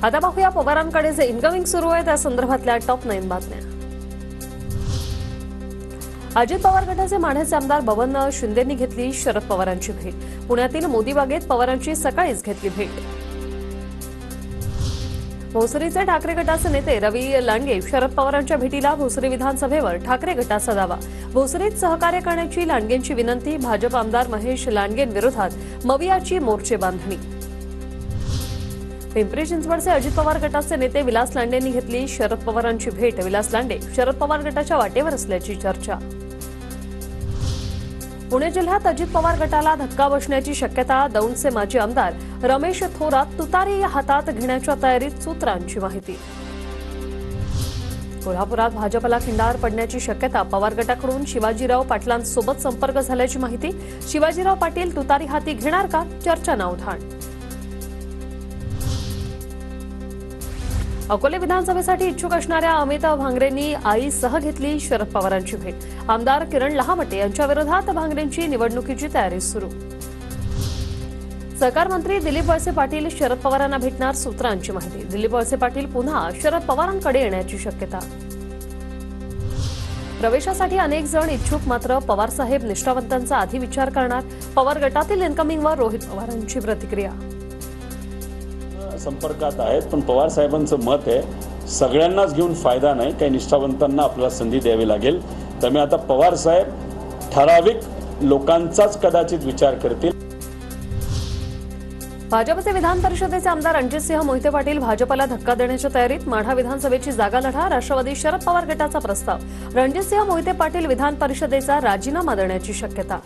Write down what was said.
आता पाहूया पवारांकडे जे इनकमिंग सुरू आहे त्या संदर्भातल्या टॉप 9 बातम्या। अजित पवार गटाचे माढ्याचे आमदार बबन शिंदेंनी घेतली शरद पवारांची भेट। पुण्यातील मोदी बागेत पवारांची सकाळीच घेतली भेट। भोसरीचे ठाकरे गटाचे नेते रवी लांडगे शरद पवारांच्या भेटीला भोसरी विधानसभेवर ठाकरे गटाचा दावा। भोसरीत सहकार्य करण्याची लांडगेंची विनंती। भाजप आमदार महेश लांडगेंविरोधात मवियाची मोर्चे बांधणी। पिंपरी चिंचवडचे अजित पवार गटाचे नेते विलास लांडेंनी घेतली शरद पवारांची भेट। विलास लांडे शरद पवार गटाच्या वाटेवर असल्याची चर्चा। पुणे जिल्ह्यात अजित पवार गटाला धक्का बसण्याची शक्यता। दौंडचे माजी आमदार रमेश थोरात तुतारी हातात घेण्याच्या तयारीत सूत्रांची माहिती। कोल्हापुरात भाजपला खिंडार पडण्याची शक्यता। पवार गटाकडून शिवाजीराव पाटलांसोबत संपर्क झाल्याची माहिती। शिवाजीराव पाटील तुतारी हाती घेणार का, चर्चांना उधाण। अकोले विधानसभेसाठी इच्छुक असणाऱ्या अमित भांगरेंनी आईसह घेतली शरद पवारांची भेट। आमदार किरण लहामटे यांच्या विरोधात भांगरेंची निवडणुकीची तयारी सुरू। सहकार मंत्री दिलीप वळसे पाटील शरद पवारांना भेटणार, सूत्रांची माहिती। दिलीप वळसे पाटील पुन्हा शरद पवारांकडे येण्याची शक्यता। प्रवेशासाठी अनेक जण इच्छुक, मात्र पवार साहेब निष्ठावंतांचा आधी विचार करणार। पवार गटातील इनकमिंगवर रोहित पवारांची प्रतिक्रिया। संपर्कात आहेत, पण पवार साहेबांचं मत आहे सगळ्यांनाच घेऊन फायदा नाही, काही निष्ठावंतांना आपल्याला संधी द्यावी लागेल। त्यामुळे आता पवार साहेब ठराविक लोकांचाच कदाचित विचार करतील। भाजपचे विधान परिषदेचे आमदार रणजितसिंह मोहिते पाटील भाजपला धक्का देण्याच्या तयारीत। माढा विधानसभेची जागा लढा, राष्ट्रवादी शरद पवार गटाचा प्रस्ताव। रणजितसिंह मोहिते पाटील विधान परिषदेचा राजीनामा देण्याची शक्यता।